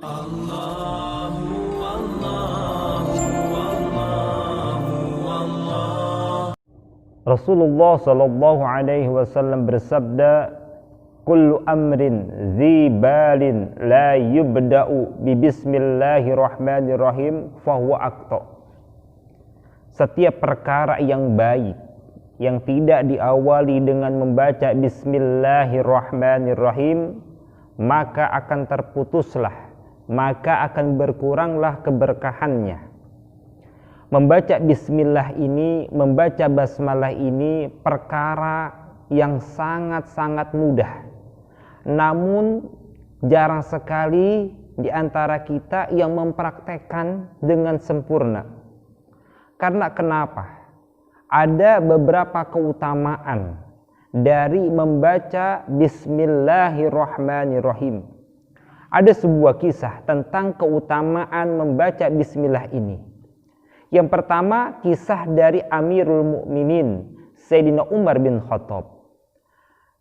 Rasulullah Shallallahu Alaihi Wasallam bersabda, "Kullu amrin zibalin la yubda'u bi bismillahirrahmanirrahim fahuwa aqta." Setiap perkara yang baik yang tidak diawali dengan membaca bismillahirrahmanirrahim, maka akan terputuslah, maka akan berkuranglah keberkahannya. Membaca bismillah ini, membaca basmalah ini perkara yang sangat-sangat mudah. Namun jarang sekali di antara kita yang mempraktekkan dengan sempurna. Karena kenapa? Ada beberapa keutamaan dari membaca bismillahirrahmanirrahim. Ada sebuah kisah tentang keutamaan membaca bismillah ini. Yang pertama, kisah dari Amirul Mukminin Sayyidina Umar bin Khattab.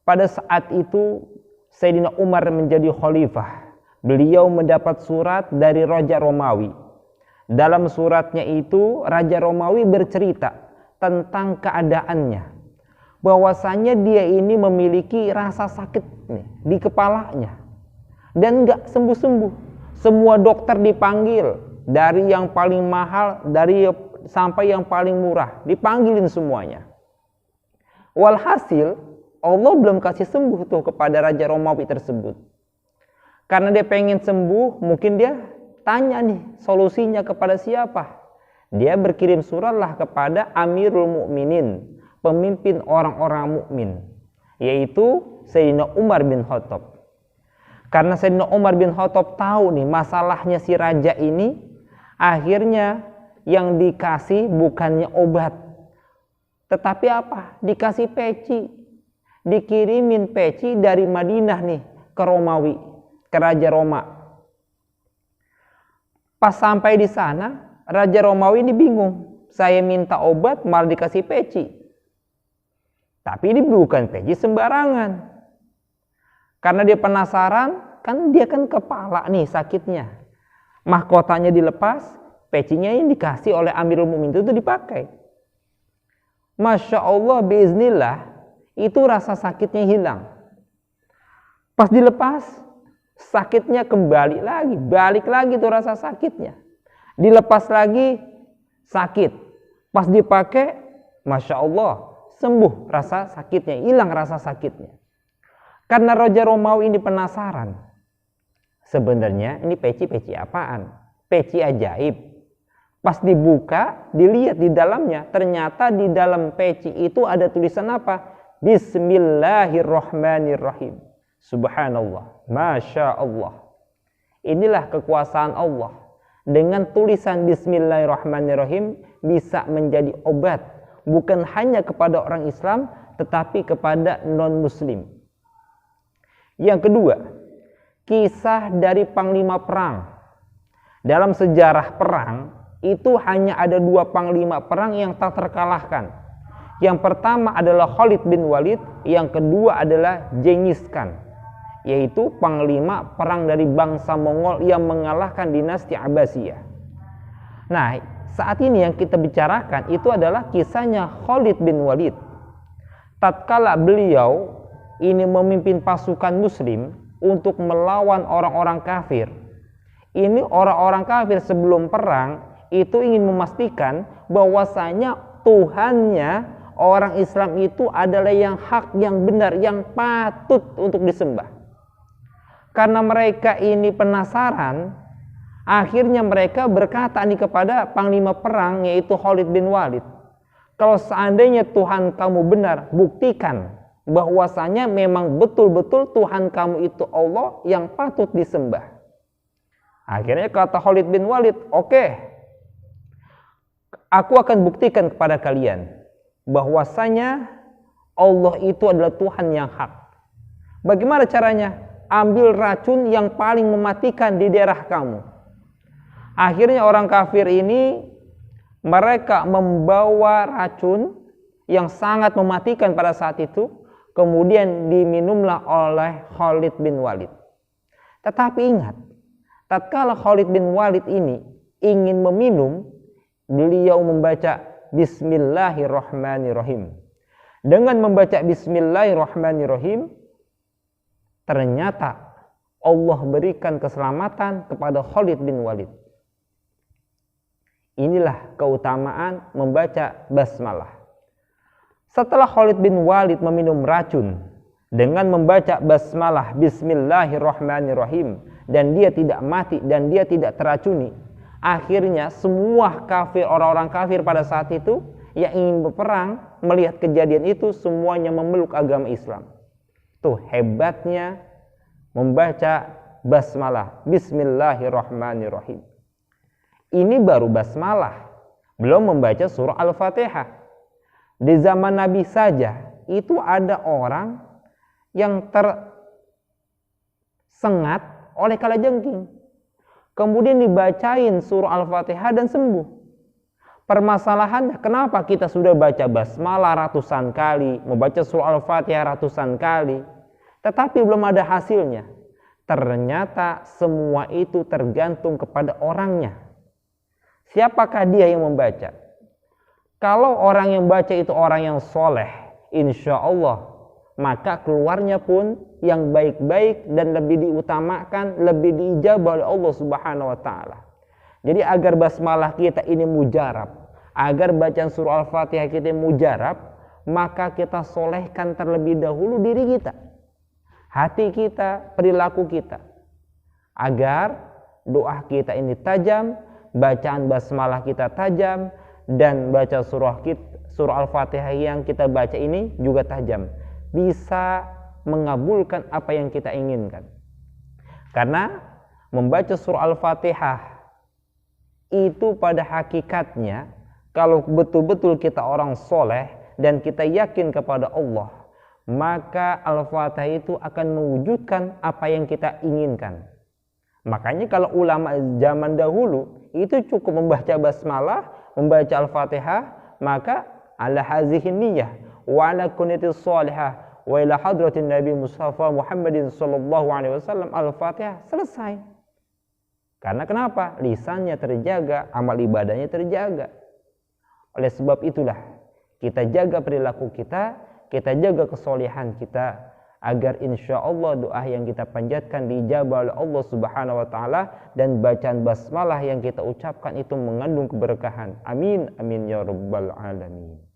Pada saat itu Sayyidina Umar menjadi khalifah. Beliau mendapat surat dari Raja Romawi. Dalam suratnya itu Raja Romawi bercerita tentang keadaannya, bahwasanya dia ini memiliki rasa sakit di kepalanya dan nggak sembuh-sembuh. Semua dokter dipanggil, dari yang paling mahal, sampai yang paling murah, dipanggilin semuanya. Walhasil Allah belum kasih sembuh tuh kepada Raja Romawi tersebut. Karena dia pengen sembuh, mungkin dia tanya nih solusinya kepada siapa. Dia berkirim suratlah kepada Amirul Mukminin, pemimpin orang-orang mukmin, yaitu Sayyidina Umar bin Khattab. Karena Sayyidina Umar bin Khattab tahu nih masalahnya si raja ini, akhirnya yang dikasih bukannya obat, tetapi apa? Dikasih peci. Dikirimin peci dari Madinah nih ke Romawi, ke Raja Roma. Pas sampai di sana, Raja Romawi ini bingung. Saya minta obat malah dikasih peci. Tapi ini bukan peci sembarangan. Karena dia penasaran, kan dia kan kepala nih sakitnya. Mahkotanya dilepas, pecinya yang dikasih oleh Amirul Mukminin itu dipakai. Masya Allah, biiznillah, itu rasa sakitnya hilang. Pas dilepas, sakitnya kembali lagi, balik lagi tuh rasa sakitnya. Dilepas lagi, sakit. Pas dipakai, Masya Allah, sembuh rasa sakitnya, hilang rasa sakitnya. Karena Raja Romawi ini penasaran. Sebenarnya ini peci apaan? Peci ajaib. Pas dibuka, dilihat di dalamnya, ternyata di dalam peci itu ada tulisan apa? Bismillahirrahmanirrahim. Subhanallah, Masya Allah. Inilah kekuasaan Allah. Dengan tulisan Bismillahirrahmanirrahim bisa menjadi obat, bukan hanya kepada orang Islam, tetapi kepada non-Muslim. Yang kedua, kisah dari panglima perang. Dalam sejarah perang, itu hanya ada 2 panglima perang yang tak terkalahkan. Yang pertama adalah Khalid bin Walid, yang kedua adalah Genghis Khan, yaitu panglima perang dari bangsa Mongol yang mengalahkan dinasti Abbasiyah. Nah, saat ini yang kita bicarakan itu adalah kisahnya Khalid bin Walid. Tatkala beliau ini memimpin pasukan muslim untuk melawan orang-orang kafir. Ini orang-orang kafir sebelum perang itu ingin memastikan bahwasanya Tuhannya orang Islam itu adalah yang hak, yang benar, yang patut untuk disembah. Karena mereka ini penasaran, akhirnya mereka berkata nih kepada panglima perang yaitu Khalid bin Walid, kalau seandainya Tuhan kamu benar, buktikan bahwasanya memang betul-betul Tuhan kamu itu Allah yang patut disembah. Akhirnya kata Khalid bin Walid, oke, aku akan buktikan kepada kalian bahwasanya Allah itu adalah Tuhan yang hak. Bagaimana caranya? Ambil racun yang paling mematikan di daerah kamu. Akhirnya orang kafir ini, mereka membawa racun yang sangat mematikan pada saat itu, kemudian diminumlah oleh Khalid bin Walid. Tetapi ingat, Tatkala Khalid bin Walid ini ingin meminum, beliau membaca Bismillahirrahmanirrahim. Dengan membaca Bismillahirrahmanirrahim, ternyata Allah berikan keselamatan kepada Khalid bin Walid. Inilah keutamaan membaca basmalah. Setelah Khalid bin Walid meminum racun dengan membaca basmalah Bismillahirrahmanirrahim, dan dia tidak mati dan dia tidak teracuni, akhirnya semua kafir, orang-orang kafir pada saat itu yang ingin berperang melihat kejadian itu, semuanya memeluk agama Islam. Tuh hebatnya membaca basmalah Bismillahirrahmanirrahim. Ini baru basmalah, belum membaca surah Al-Fatihah. Di zaman Nabi saja itu ada orang yang tersengat oleh kalajengking, kemudian dibacain surah Al-Fatihah dan sembuh. Permasalahannya, kenapa kita sudah baca basmalah ratusan kali, membaca surah Al-Fatihah ratusan kali, tetapi belum ada hasilnya? Ternyata semua itu tergantung kepada orangnya. Siapakah dia yang membaca? Kalau orang yang baca itu orang yang soleh, insya Allah, maka keluarnya pun yang baik-baik dan lebih diutamakan, lebih diijabah oleh Allah Subhanahu wa Ta'ala. Jadi agar basmalah kita ini mujarab, agar bacaan surah Al-Fatihah kita mujarab, maka kita solehkan terlebih dahulu diri kita, hati kita, perilaku kita, agar doa kita ini tajam, bacaan basmalah kita tajam, dan baca surah Al-Fatihah yang kita baca ini juga tajam, bisa mengabulkan apa yang kita inginkan. Karena membaca surah Al-Fatihah itu pada hakikatnya, kalau betul-betul kita orang soleh dan kita yakin kepada Allah, maka Al-Fatihah itu akan mewujudkan apa yang kita inginkan. Makanya kalau ulama zaman dahulu itu cukup membaca basmalah, membaca Al-Fatihah, maka ala hazihin niyah wa ala kunyatis salihah wa ila hadratin Nabi Mustafa Muhammadin sallallahu alaihi wasallam, Al-Fatihah selesai. Karena kenapa? Lisannya terjaga, amal ibadahnya terjaga. Oleh sebab itulah kita jaga perilaku kita jaga kesolehan kita, agar insya Allah doa yang kita panjatkan diijabah oleh Allah Subhanahu wa Ta'ala, dan bacaan basmalah yang kita ucapkan itu mengandung keberkahan. Amin amin ya rabbal alamin.